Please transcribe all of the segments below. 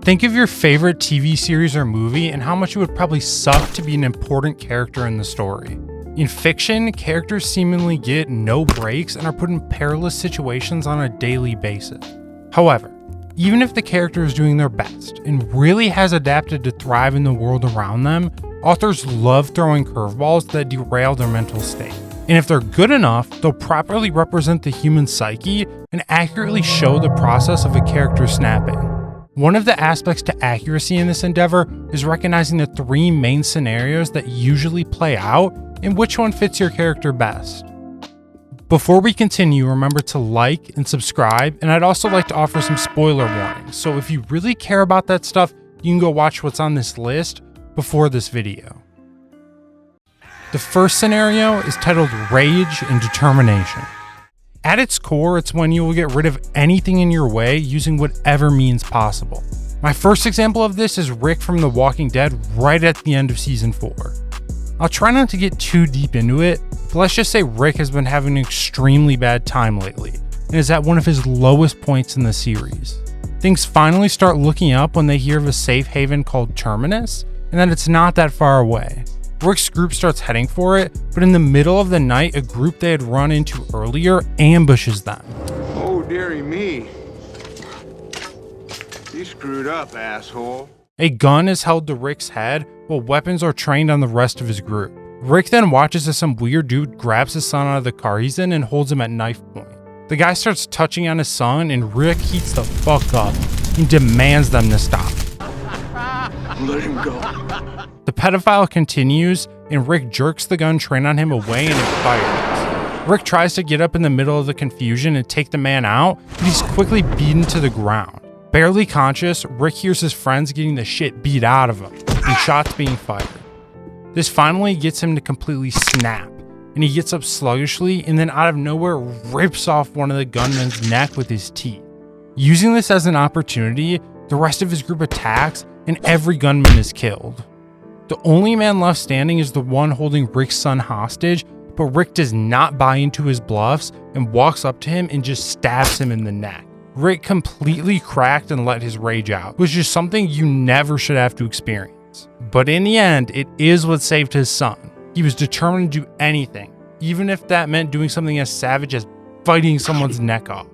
Think of your favorite TV series or movie and how much it would probably suck to be an important character in the story. In fiction, characters seemingly get no breaks and are put in perilous situations on a daily basis. However, even if the character is doing their best and really has adapted to thrive in the world around them, authors love throwing curveballs that derail their mental state. And if they're good enough, they'll properly represent the human psyche and accurately show the process of a character snapping. One of the aspects to accuracy in this endeavor is recognizing the three main scenarios that usually play out and which one fits your character best. Before we continue, remember to like and subscribe, and I'd also like to offer some spoiler warnings, so if you really care about that stuff, you can go watch what's on this list before this video. The first scenario is titled Rage and Determination. At its core, it's when you will get rid of anything in your way using whatever means possible. My first example of this is Rick from The Walking Dead right at the end of season 4. I'll try not to get too deep into it, but let's just say Rick has been having an extremely bad time lately, and is at one of his lowest points in the series. Things finally start looking up when they hear of a safe haven called Terminus, and that it's not that far away. Rick's group starts heading for it, but in the middle of the night, a group they had run into earlier ambushes them. Oh, dearie me. You screwed up, asshole. A gun is held to Rick's head, while weapons are trained on the rest of his group. Rick then watches as some weird dude grabs his son out of the car he's in and holds him at knife point. The guy starts touching on his son, and Rick heats the fuck up and demands them to stop. Let him go. The pedophile continues, and Rick jerks the gun trained on him away and it fires. Rick tries to get up in the middle of the confusion and take the man out, but he's quickly beaten to the ground. Barely conscious, Rick hears his friends getting the shit beat out of him, and shots being fired. This finally gets him to completely snap, and he gets up sluggishly and then out of nowhere rips off one of the gunman's neck with his teeth. Using this as an opportunity, the rest of his group attacks, and every gunman is killed. The only man left standing is the one holding Rick's son hostage, but Rick does not buy into his bluffs and walks up to him and just stabs him in the neck. Rick completely cracked and let his rage out, which is something you never should have to experience. But in the end, it is what saved his son. He was determined to do anything, even if that meant doing something as savage as biting someone's neck off.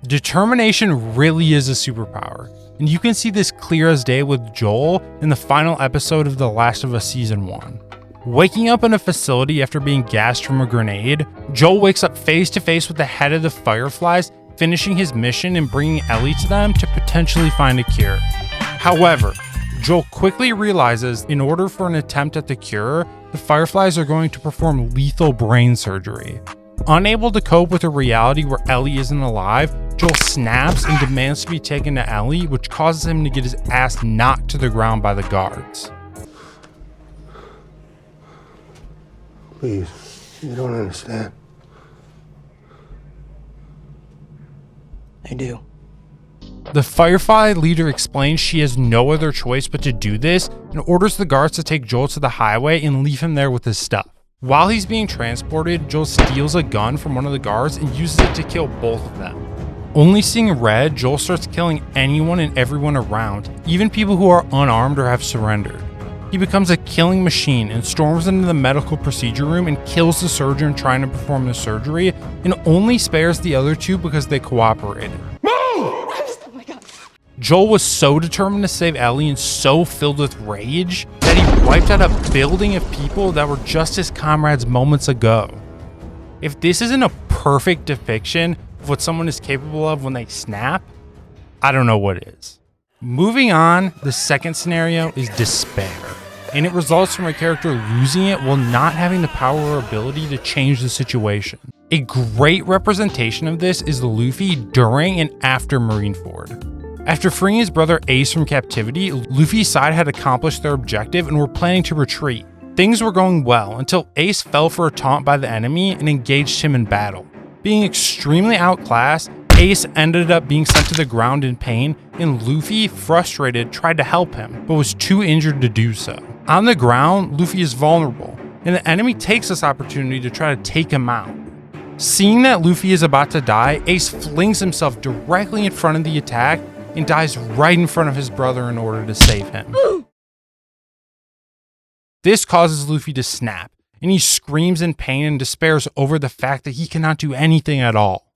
Determination really is a superpower, and you can see this clear as day with Joel in the final episode of The Last of Us Season 1. Waking up in a facility after being gassed from a grenade, Joel wakes up face to face with the head of the Fireflies, finishing his mission and bringing Ellie to them to potentially find a cure. However, Joel quickly realizes in order for an attempt at the cure, the Fireflies are going to perform lethal brain surgery. Unable to cope with a reality where Ellie isn't alive, Joel snaps and demands to be taken to Ellie, which causes him to get his ass knocked to the ground by the guards. Please, you don't understand. I do. The Firefly leader explains she has no other choice but to do this and orders the guards to take Joel to the highway and leave him there with his stuff. While he's being transported, Joel steals a gun from one of the guards and uses it to kill both of them. Only seeing red, Joel starts killing anyone and everyone around, even people who are unarmed or have surrendered. He becomes a killing machine and storms into the medical procedure room and kills the surgeon trying to perform the surgery, and only spares the other two because they cooperated. Joel was so determined to save Ellie and so filled with rage that he wiped out a building of people that were just his comrades moments ago. If this isn't a perfect depiction of what someone is capable of when they snap, I don't know what is. Moving on, the second scenario is despair, and it results from a character losing it while not having the power or ability to change the situation. A great representation of this is Luffy during and after Marineford. After freeing his brother Ace from captivity, Luffy's side had accomplished their objective and were planning to retreat. Things were going well until Ace fell for a taunt by the enemy and engaged him in battle. Being extremely outclassed, Ace ended up being sent to the ground in pain, and Luffy, frustrated, tried to help him, but was too injured to do so. On the ground, Luffy is vulnerable, and the enemy takes this opportunity to try to take him out. Seeing that Luffy is about to die, Ace flings himself directly in front of the attack, and dies right in front of his brother in order to save him. This causes Luffy to snap, and he screams in pain and despairs over the fact that he cannot do anything at all.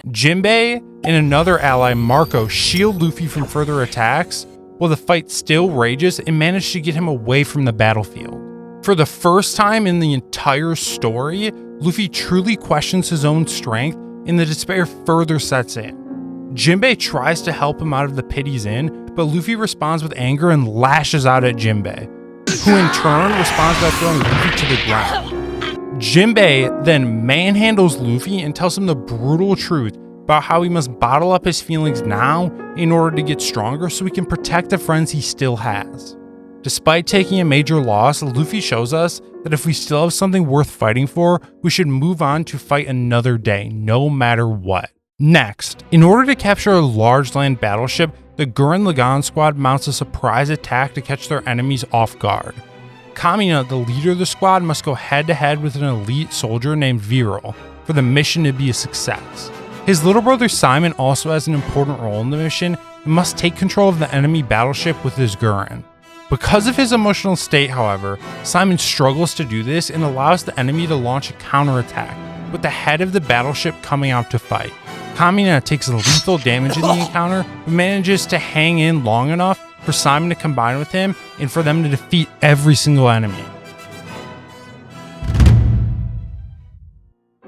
Jinbei and another ally, Marco, shield Luffy from further attacks, while the fight still rages and manage to get him away from the battlefield. For the first time in the entire story, Luffy truly questions his own strength, and the despair further sets in. Jinbei tries to help him out of the pit he's in, but Luffy responds with anger and lashes out at Jinbei, who in turn responds by throwing Luffy to the ground. Jinbei then manhandles Luffy and tells him the brutal truth about how he must bottle up his feelings now in order to get stronger so he can protect the friends he still has. Despite taking a major loss, Luffy shows us that if we still have something worth fighting for, we should move on to fight another day, no matter what. Next, in order to capture a large land battleship, the Gurren Lagann squad mounts a surprise attack to catch their enemies off guard. Kamina, the leader of the squad, must go head-to-head with an elite soldier named Viral for the mission to be a success. His little brother Simon also has an important role in the mission and must take control of the enemy battleship with his Gurren. Because of his emotional state, however, Simon struggles to do this and allows the enemy to launch a counterattack, with the head of the battleship coming out to fight. Kamina takes lethal damage in the encounter, but manages to hang in long enough for Simon to combine with him and for them to defeat every single enemy.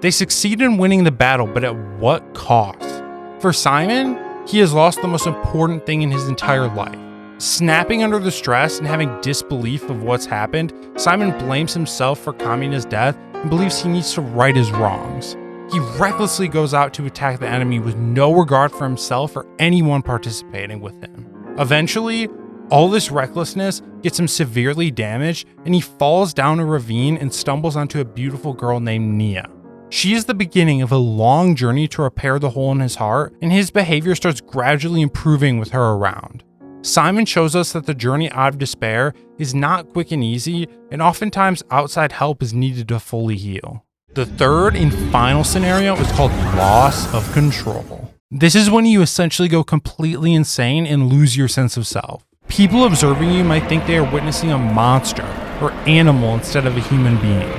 They succeed in winning the battle, but at what cost? For Simon, he has lost the most important thing in his entire life. Snapping under the stress and having disbelief of what's happened, Simon blames himself for Kamina's death and believes he needs to right his wrongs. He recklessly goes out to attack the enemy with no regard for himself or anyone participating with him. Eventually, all this recklessness gets him severely damaged, and he falls down a ravine and stumbles onto a beautiful girl named Nia. She is the beginning of a long journey to repair the hole in his heart, and his behavior starts gradually improving with her around. Simon shows us that the journey out of despair is not quick and easy, and oftentimes outside help is needed to fully heal. The third and final scenario is called loss of control. This is when you essentially go completely insane and lose your sense of self. People observing you might think they are witnessing a monster or animal instead of a human being.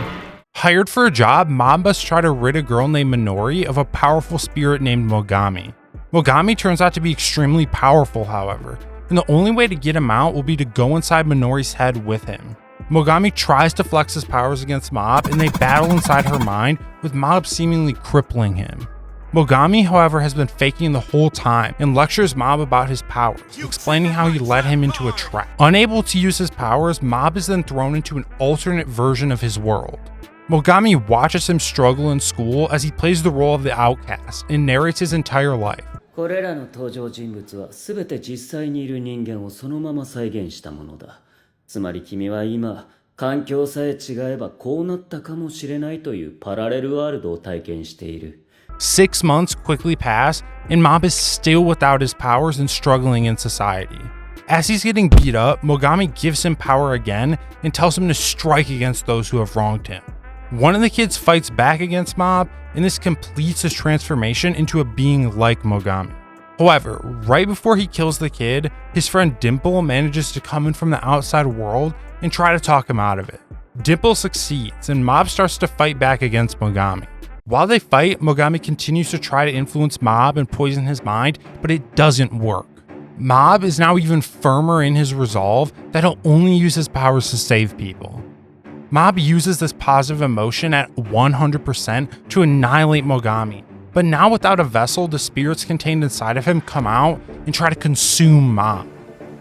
Hired for a job, Mob must try to rid a girl named Minori of a powerful spirit named Mogami. Mogami turns out to be extremely powerful, however, and the only way to get him out will be to go inside Minori's head with him. Mogami tries to flex his powers against Mob, and they battle inside her mind, with Mob seemingly crippling him. Mogami, however, has been faking the whole time and lectures Mob about his powers, explaining how he led him into a trap. Unable to use his powers, Mob is then thrown into an alternate version of his world. Mogami watches him struggle in school as he plays the role of the outcast and narrates his entire life. これらの登場人物はすべて実際にいる人間をそのまま再現したものだ。つまり君は今、環境さえ違えばこうなったかもしれないというパラレルワールドを体験している。6 months quickly pass, and Mob is still without his powers and struggling in society. As he's getting beat up, Mogami gives him power again and tells him to strike against those who have wronged him. One of the kids fights back against Mob, and this completes his transformation into a being like Mogami. However, right before he kills the kid, his friend Dimple manages to come in from the outside world and try to talk him out of it. Dimple succeeds, and Mob starts to fight back against Mogami. While they fight, Mogami continues to try to influence Mob and poison his mind, but it doesn't work. Mob is now even firmer in his resolve that he'll only use his powers to save people. Mob uses this positive emotion at 100% to annihilate Mogami, but now without a vessel, the spirits contained inside of him come out and try to consume Mob.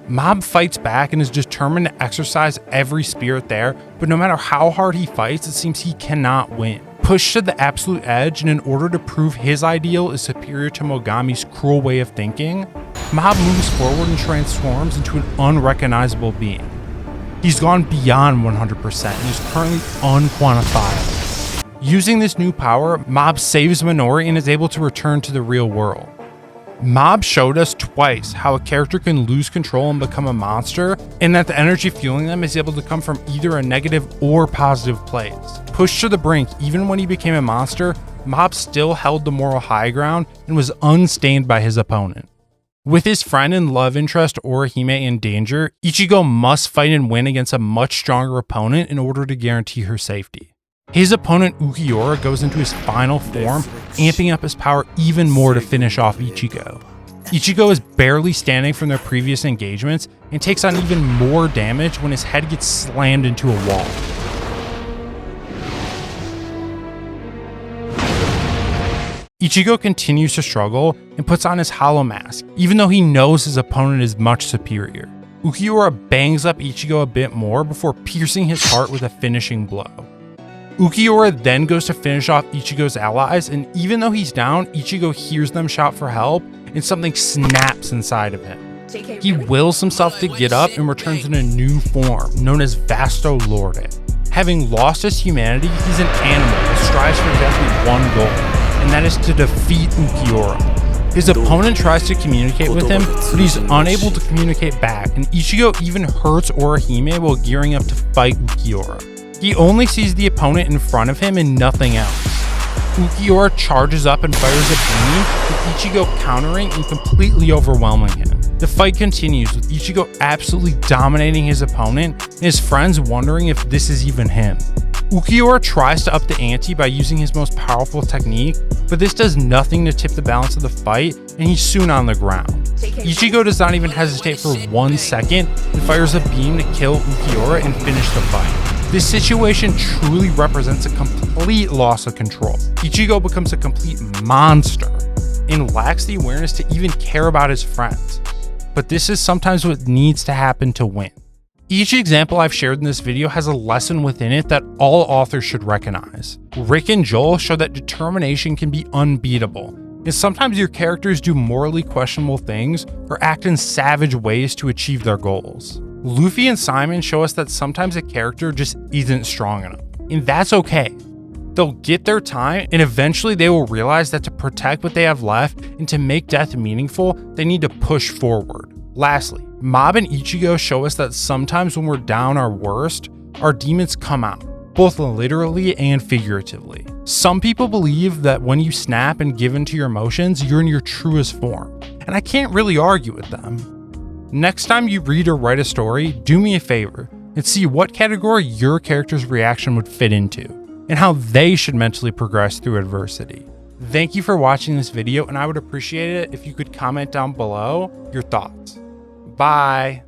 Mob fights back and is determined to exorcise every spirit there, but no matter how hard he fights, it seems he cannot win. Pushed to the absolute edge, and in order to prove his ideal is superior to Mogami's cruel way of thinking, Mob moves forward and transforms into an unrecognizable being. He's gone beyond 100% and is currently unquantifiable. Using this new power, Mob saves Minori and is able to return to the real world. Mob showed us twice how a character can lose control and become a monster, and that the energy fueling them is able to come from either a negative or positive place. Pushed to the brink even when he became a monster, Mob still held the moral high ground and was unstained by his opponent. With his friend and love interest Orihime in danger, Ichigo must fight and win against a much stronger opponent in order to guarantee her safety. His opponent Ukiura goes into his final form, amping up his power even more to finish off Ichigo. Ichigo is barely standing from their previous engagements and takes on even more damage when his head gets slammed into a wall. Ichigo continues to struggle and puts on his hollow mask, even though he knows his opponent is much superior. Ukiura bangs up Ichigo a bit more before piercing his heart with a finishing blow. Ukiura then goes to finish off Ichigo's allies, and even though he's down, Ichigo hears them shout for help, and something snaps inside of him. He wills himself to get up and returns in a new form, known as Vasto Lorde. Having lost his humanity, he's an animal that strives for exactly one goal, and that is to defeat Ukiura. His opponent tries to communicate with him, but he's unable to communicate back, and Ichigo even hurts Orihime while gearing up to fight Ukiura. He only sees the opponent in front of him and nothing else. Ukiura charges up and fires a beam, with Ichigo countering and completely overwhelming him. The fight continues, with Ichigo absolutely dominating his opponent, and his friends wondering if this is even him. Ukiura tries to up the ante by using his most powerful technique, but this does nothing to tip the balance of the fight, and he's soon on the ground. Ichigo does not even hesitate for 1 second and fires a beam to kill Ukiura and finish the fight. This situation truly represents a complete loss of control. Ichigo becomes a complete monster and lacks the awareness to even care about his friends. But this is sometimes what needs to happen to win. Each example I've shared in this video has a lesson within it that all authors should recognize. Rick and Joel show that determination can be unbeatable, and sometimes your characters do morally questionable things or act in savage ways to achieve their goals. Luffy and Simon show us that sometimes a character just isn't strong enough, and that's okay. They'll get their time, and eventually they will realize that to protect what they have left and to make death meaningful, they need to push forward. Lastly, Mob and Ichigo show us that sometimes when we're down our worst, our demons come out, both literally and figuratively. Some people believe that when you snap and give in to your emotions, you're in your truest form, and I can't really argue with them. Next time you read or write a story, do me a favor and see what category your character's reaction would fit into, and how they should mentally progress through adversity. Thank you for watching this video, and I would appreciate it if you could comment down below your thoughts. Bye!